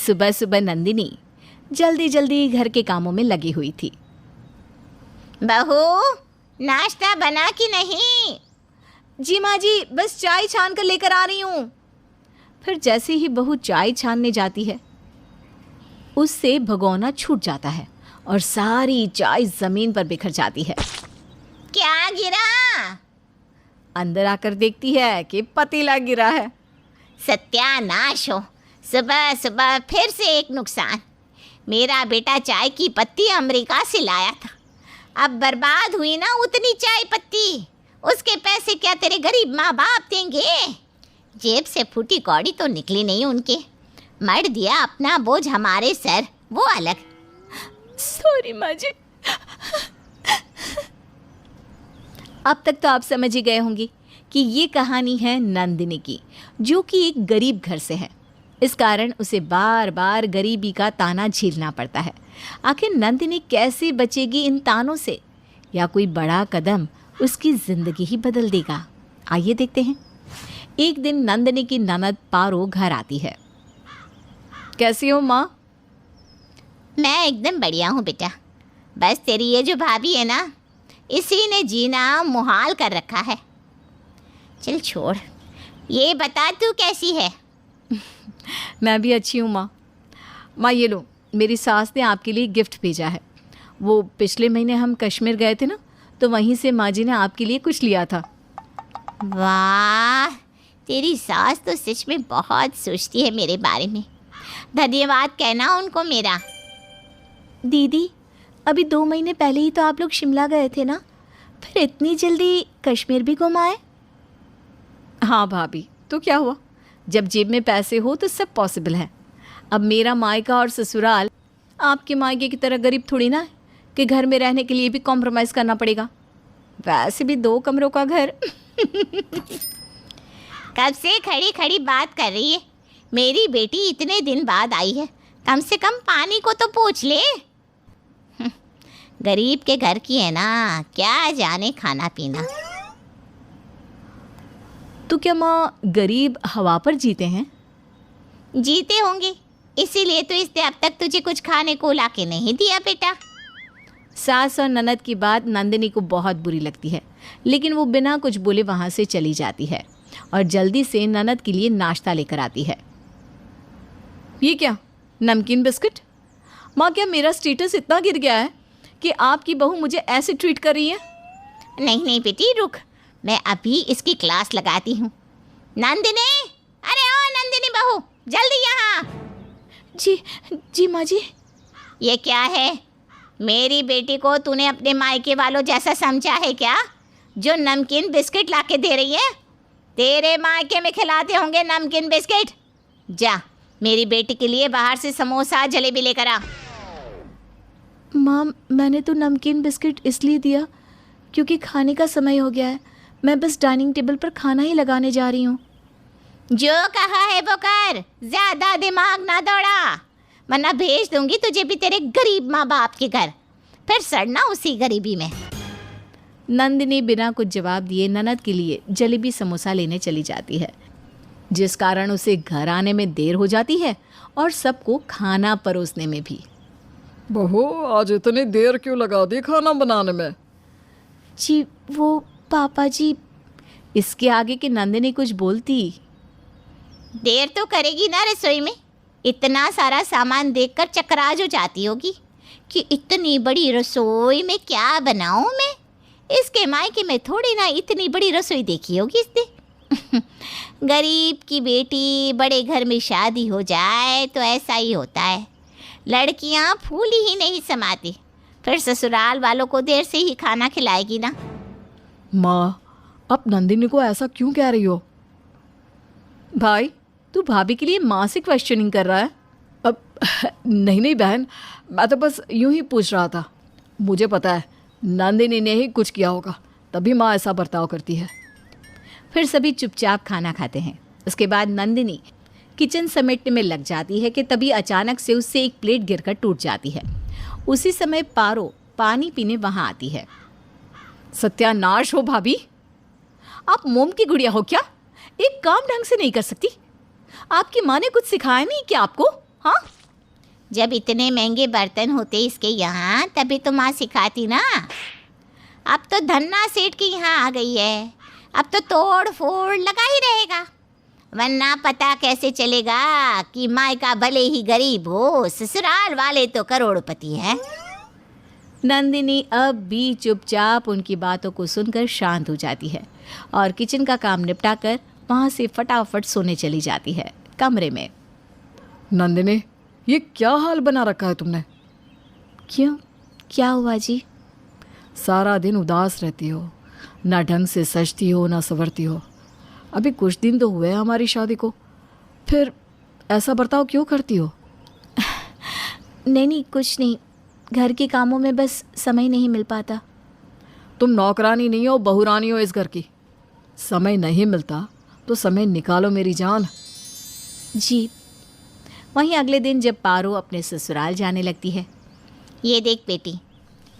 सुबह सुबह नंदिनी जल्दी जल्दी घर के कामों में लगी हुई थी। बहू, नाश्ता बना कि नहीं? जी माँ जी, बस चाय छान कर लेकर आ रही हूँ। फिर जैसे ही बहू चाय छानने जाती है, उससे भगोना छूट जाता है और सारी चाय जमीन पर बिखर जाती है। क्या गिरा? अंदर आकर देखती है कि पतीला गिरा है। सत्यानाश हो, सुबह सुबह फिर से एक नुकसान। मेरा बेटा चाय की पत्ती अमेरिका से लाया था, अब बर्बाद हुई ना उतनी चाय पत्ती। उसके पैसे क्या तेरे गरीब माँ बाप देंगे? जेब से फूटी कौड़ी तो निकली नहीं उनके। मर दिया अपना बोझ हमारे सर, वो अलग। सॉरी माँ जी। अब तक तो आप समझ ही गए होंगे कि ये कहानी है नंदिनी की, जो कि एक गरीब घर से है। इस कारण उसे बार बार गरीबी का ताना झेलना पड़ता है। आखिर नंदिनी कैसे बचेगी इन तानों से, या कोई बड़ा कदम उसकी ज़िंदगी ही बदल देगा? आइए देखते हैं। एक दिन नंदिनी की ननद पारो घर आती है। कैसी हो माँ? मैं एकदम बढ़िया हूँ बेटा। बस तेरी ये जो भाभी है ना, इसी ने जीना मुहाल कर रखा है। चल छोड़, ये बता तू कैसी है? मैं भी अच्छी हूँ माँ। माँ ये लो, मेरी सास ने आपके लिए गिफ्ट भेजा है। वो पिछले महीने हम कश्मीर गए थे ना, तो वहीं से माँ जी ने आपके लिए कुछ लिया था। वाह, तेरी सास तो सच में बहुत सोचती है मेरे बारे में। धन्यवाद कहना उनको मेरा। दीदी, अभी 2 महीने पहले ही तो आप लोग शिमला गए थे ना, फिर इतनी जल्दी कश्मीर भी घुम आए? हाँ भाभी, तो क्या हुआ, जब जेब में पैसे हो तो सब पॉसिबल है। अब मेरा मायका और ससुराल आपके मायके की तरह गरीब थोड़ी ना है कि घर में रहने के लिए भी कॉम्प्रोमाइज़ करना पड़ेगा। वैसे भी 2 कमरों का घर। कब से खड़ी खड़ी बात कर रही है? मेरी बेटी इतने दिन बाद आई है, कम से कम पानी को तो पूछ ले। गरीब के घर की है ना, क्या जाने खाना पीना। तो क्या माँ गरीब हवा पर जीते हैं? जीते होंगे, इसीलिए तो इसने अब तक तुझे कुछ खाने को ला के नहीं दिया बेटा। सास और ननद की बात नंदिनी को बहुत बुरी लगती है, लेकिन वो बिना कुछ बोले वहाँ से चली जाती है और जल्दी से ननद के लिए नाश्ता लेकर आती है। ये क्या, नमकीन बिस्किट? माँ, क्या मेरा स्टेटस इतना गिर गया है कि आपकी बहू मुझे ऐसे ट्रीट कर रही है? नहीं नहीं बेटी, रुक, मैं अभी इसकी क्लास लगाती हूँ। नंदिनी, अरे ओ नंदिनी बहू, जल्दी यहाँ। जी जी माँ जी। ये क्या है? मेरी बेटी को तूने अपने मायके वालों जैसा समझा है क्या, जो नमकीन बिस्किट लाके दे रही है? तेरे मायके में खिलाते होंगे नमकीन बिस्किट। जा, मेरी बेटी के लिए बाहर से समोसा जलेबी लेकर आ। माँ, मैंने तो नमकीन बिस्किट इसलिए दिया क्योंकि खाने का समय हो गया है। मैं बस डाइनिंग टेबल पर खाना ही लगाने जा रही हूँ। जो कहा है वो कर, ज़्यादा दिमाग ना दौड़ा, वरना भेज दूंगी तुझे भी तेरे गरीब माँ बाप के घर, फिर सड़ना उसी गरीबी में। नंदिनी बिना कुछ जवाब दिए ननद के लिए जलेबी समोसा लेने चली जाती है, जिस कारण उसे घर आने में देर हो जाती है और सबको खाना परोसने में भी। बहू, आज इतनी देर क्यों लगा दी खाना बनाने में? जी वो पापा जी। इसके आगे कि नंदिनी कुछ बोलती। देर तो करेगी ना रसोई में, इतना सारा सामान देखकर चकराज हो जाती होगी कि इतनी बड़ी रसोई में क्या बनाऊं मैं। इसके मायके में थोड़ी ना इतनी बड़ी रसोई देखी होगी इसने। गरीब की बेटी बड़े घर में शादी हो जाए तो ऐसा ही होता है, लड़कियां फूली ही नहीं समाती, फिर ससुराल वालों को देर से ही खाना खिलाएगी ना। माँ, अब नंदिनी को ऐसा क्यों कह रही हो? भाई, तू भाभी के लिए माँ से क्वेश्चनिंग कर रहा है? अब नहीं बहन, मैं तो बस यूं ही पूछ रहा था। मुझे पता है नंदिनी ने ही कुछ किया होगा, तभी माँ ऐसा बर्ताव करती है। फिर सभी चुपचाप खाना खाते हैं। उसके बाद नंदिनी किचन समेटने में लग जाती है कि तभी अचानक से उससे एक प्लेट गिरकर टूट जाती है। उसी समय पारो पानी पीने वहाँ आती है। सत्यानाश हो भाभी, आप मोम की गुड़िया हो क्या? एक काम ढंग से नहीं कर सकती? आपकी माँ ने कुछ सिखाया नहीं क्या आपको? हाँ, जब इतने महंगे बर्तन होते इसके यहाँ तभी तो माँ सिखाती ना। अब तो धन्ना सेठ के यहाँ आ गई है, अब तो तोड़ फोड़ लगा ही रहेगा, वरना पता कैसे चलेगा कि मायका भले ही गरीब हो, ससुराल वाले तो करोड़पति है। नंदिनी अब भी चुपचाप उनकी बातों को सुनकर शांत हो जाती है और किचन का काम निपटाकर वहाँ से फटाफट सोने चली जाती है कमरे में। नंदिनी, ये क्या हाल बना रखा है तुमने? क्यों, क्या हुआ जी? सारा दिन उदास रहती हो, ना ढंग से सजती हो ना संवरती हो। अभी कुछ दिन तो हुए हैं हमारी शादी को, फिर ऐसा बर्ताव क्यों करती हो? नहीं, कुछ नहीं, घर के कामों में बस समय नहीं मिल पाता। तुम नौकरानी नहीं हो, बहुरानी हो इस घर की। समय नहीं मिलता तो समय निकालो मेरी जान। जी। वहीं अगले दिन जब पारो अपने ससुराल जाने लगती है। ये देख बेटी,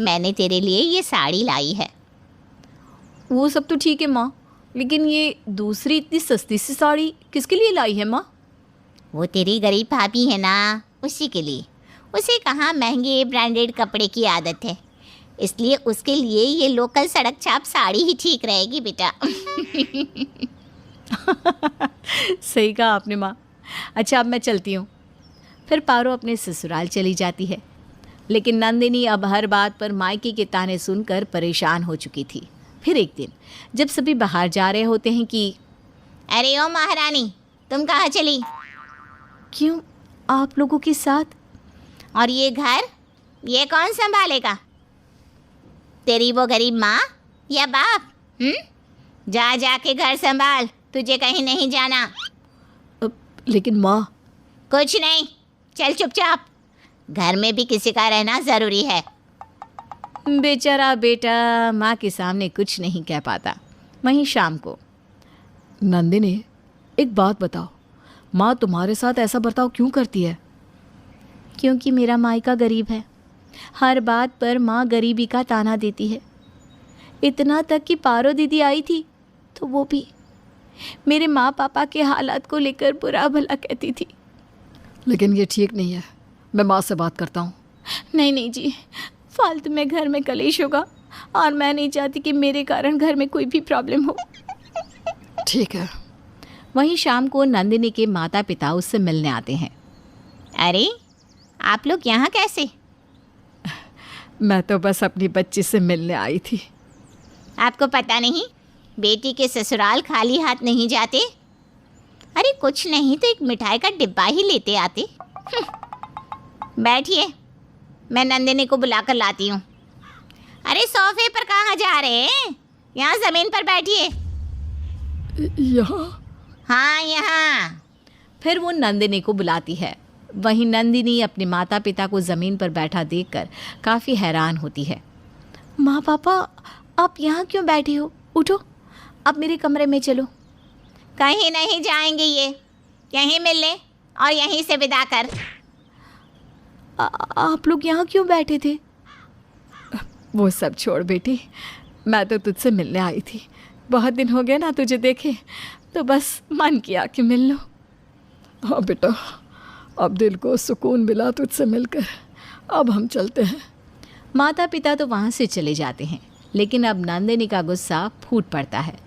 मैंने तेरे लिए ये साड़ी लाई है। वो सब तो ठीक है माँ, लेकिन ये दूसरी इतनी सस्ती सी साड़ी किसके लिए लाई है माँ? वो तेरी गरीब भाभी है ना, उसी के लिए। उसे कहाँ महंगे ब्रांडेड कपड़े की आदत है, इसलिए उसके लिए ये लोकल सड़क छाप साड़ी ही ठीक रहेगी बेटा। सही कहा आपने माँ। अच्छा, अब मैं चलती हूँ। फिर पारो अपने ससुराल चली जाती है, लेकिन नंदिनी अब हर बात पर मायके के ताने सुनकर परेशान हो चुकी थी। फिर एक दिन जब सभी बाहर जा रहे होते हैं कि अरे ओ महारानी, तुम कहाँ चली? क्यों, आप लोगों के साथ? और ये घर, ये कौन संभालेगा? तेरी वो गरीब माँ या बाप? जा जाके घर संभाल, तुझे कहीं नहीं जाना। लेकिन माँ। कुछ नहीं, चल चुपचाप, घर में भी किसी का रहना ज़रूरी है। बेचारा बेटा माँ के सामने कुछ नहीं कह पाता। वहीं शाम को। नंदिनी, एक बात बताओ, माँ तुम्हारे साथ ऐसा बर्ताव क्यों करती है? क्योंकि मेरा मायका गरीब है। हर बात पर माँ गरीबी का ताना देती है। इतना तक कि पारो दीदी आई थी तो वो भी मेरे माँ पापा के हालात को लेकर बुरा भला कहती थी। लेकिन ये ठीक नहीं है, मैं माँ से बात करता हूँ। नहीं जी, फालतू में घर में कलेश होगा और मैं नहीं चाहती कि मेरे कारण घर में कोई भी प्रॉब्लम हो। ठीक है। वहीं शाम को नंदिनी के माता पिता उससे मिलने आते हैं। अरे, आप लोग यहाँ कैसे? मैं तो बस अपनी बच्ची से मिलने आई थी। आपको पता नहीं, बेटी के ससुराल खाली हाथ नहीं जाते। अरे कुछ नहीं तो एक मिठाई का डिब्बा ही लेते आते। बैठिए, मैं नंदिनी को बुलाकर लाती हूँ। अरे सोफे पर कहाँ जा रहे हैं? यहाँ ज़मीन पर बैठिए। यहाँ? हाँ, यहाँ। फिर वो नंदिनी को बुलाती है। वहीं नंदिनी अपने माता पिता को ज़मीन पर बैठा देखकर काफ़ी हैरान होती है। माँ पापा, आप यहाँ क्यों बैठे हो? उठो, अब मेरे कमरे में चलो। कहीं नहीं जाएंगे, ये यहीं मिल ले और यहीं से विदा कर। आप लोग यहाँ क्यों बैठे थे? वो सब छोड़ बेटी, मैं तो तुझसे मिलने आई थी। बहुत दिन हो गए ना तुझे देखे, तो बस मन किया कि मिल लो। हाँ बेटा, अब दिल को सुकून मिला तुझसे मिलकर। अब हम चलते हैं। माता पिता तो वहाँ से चले जाते हैं, लेकिन अब नंदिनी का गुस्सा फूट पड़ता है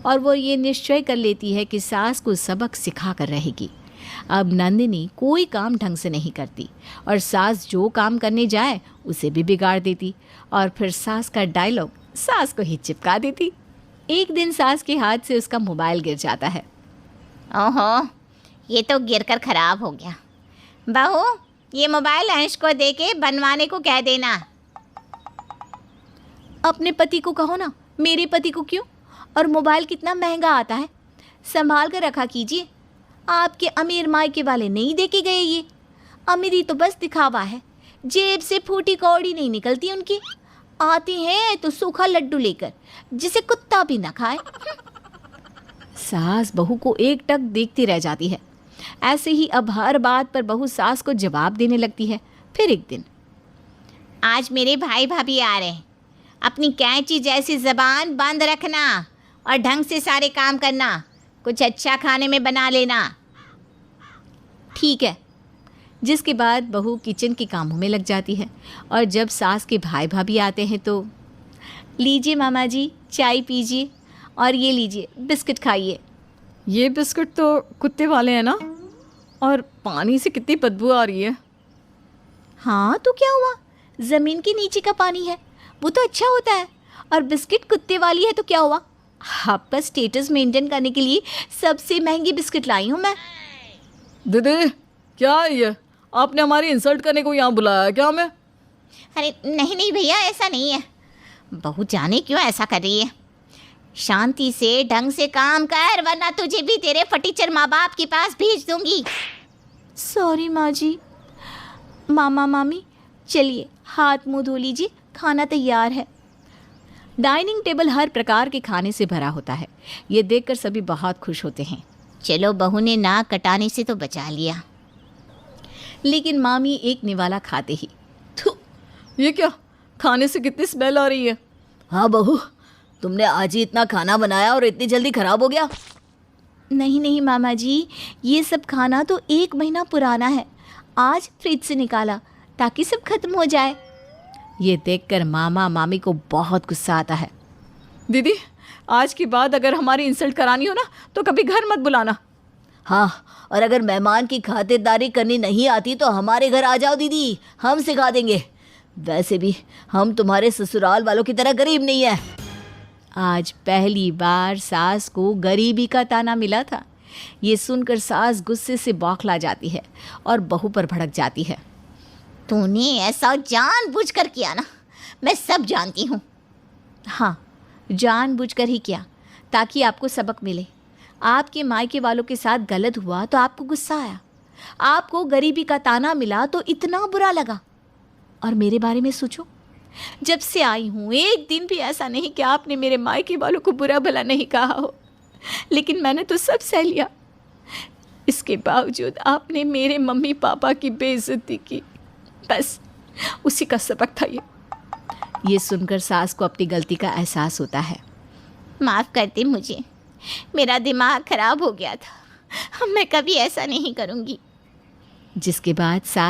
और वो ये निश्चय कर लेती है कि सास को सबक सिखा कर रहेगी। अब नंदिनी कोई काम ढंग से नहीं करती और सास जो काम करने जाए उसे भी बिगाड़ देती और फिर सास का डायलॉग सास को ही चिपका देती। एक दिन सास के हाथ से उसका मोबाइल गिर जाता है। ओहो, ये तो गिरकर खराब हो गया। बहू, ये मोबाइल अंश को दे के बनवाने को कह देना। अपने पति को कहो ना, मेरे पति को क्यों? और मोबाइल कितना महंगा आता है, संभाल कर रखा कीजिए। आपके अमीर मायके वाले नहीं दे के गए। ये अमीरी तो बस दिखावा है, जेब से फूटी कौड़ी नहीं निकलती उनकी। आती हैं तो सूखा लड्डू लेकर, जिसे कुत्ता भी ना खाए। सास बहू को एकटक देखती रह जाती है। ऐसे ही अब हर बात पर बहू सास को जवाब देने लगती है। फिर एक दिन, आज मेरे भाई भाभी आ रहे हैं, अपनी कैंची जैसी ज़बान बंद रखना और ढंग से सारे काम करना। कुछ अच्छा खाने में बना लेना। ठीक है, जिसके बाद बहू किचन के कामों में लग जाती है और जब सास के भाई भाभी आते हैं तो लीजिए मामा जी चाय पीजिए और ये लीजिए बिस्किट खाइए। ये बिस्कुट तो कुत्ते वाले हैं ना, और पानी से कितनी बदबू आ रही है। हाँ तो क्या हुआ, ज़मीन के नीचे का पानी है वो तो अच्छा होता है, और बिस्किट कुत्ते वाली है तो क्या हुआ। आपका स्टेटस मेंटेन करने के लिए सबसे महंगी बिस्किट लाई हूँ मैं। दीदी क्या है ये, आपने हमारी इंसल्ट करने को यहाँ बुलाया है क्या हमें? अरे नहीं नहीं भैया, ऐसा नहीं है। बहू जाने क्यों ऐसा कर रही है। शांति से ढंग से काम कर, वरना तुझे भी तेरे फटीचर माँ बाप के पास भेज दूंगी। सॉरी माँ जी। मामा मामी चलिए हाथ मुंह धो लीजिए, खाना तैयार है। डाइनिंग टेबल हर प्रकार के खाने से भरा होता है। ये देखकर सभी बहुत खुश होते हैं। चलो बहू ने नाक कटाने से तो बचा लिया। लेकिन मामी एक निवाला खाते ही थू, ये क्या, खाने से कितनी स्मेल आ रही है। हाँ बहू, तुमने आज ही इतना खाना बनाया और इतनी जल्दी खराब हो गया। नहीं नहीं मामा जी, ये सब खाना तो 1 महीना पुराना है, आज फ्रिज से निकाला ताकि सब खत्म हो जाए। ये देखकर मामा मामी को बहुत गुस्सा आता है। दीदी आज के बाद अगर हमारी इंसल्ट करानी हो ना तो कभी घर मत बुलाना। हाँ, और अगर मेहमान की खातिरदारी करनी नहीं आती तो हमारे घर आ जाओ दीदी, हम सिखा देंगे। वैसे भी हम तुम्हारे ससुराल वालों की तरह गरीब नहीं है। आज पहली बार सास को गरीबी का ताना मिला था। ये सुनकर सास गुस्से से बौखला जाती है और बहू पर भड़क जाती है। तूने ऐसा जानबूझकर किया ना, मैं सब जानती हूँ। हाँ, जानबूझकर ही किया ताकि आपको सबक मिले। आपके मायके वालों के साथ गलत हुआ तो आपको गुस्सा आया, आपको गरीबी का ताना मिला तो इतना बुरा लगा। और मेरे बारे में सोचो, जब से आई हूँ एक दिन भी ऐसा नहीं कि आपने मेरे मायके वालों को बुरा भला नहीं कहा हो, लेकिन मैंने तो सब सह लिया। इसके बावजूद आपने मेरे मम्मी पापा की बेइज्जती की, बस उसी का सबक था ये। ये सुनकर सास को अपनी गलती का एहसास होता है। माफ़ करते मुझे, मेरा दिमाग खराब हो गया था। मैं कभी ऐसा नहीं करूँगी। जिसके बाद सास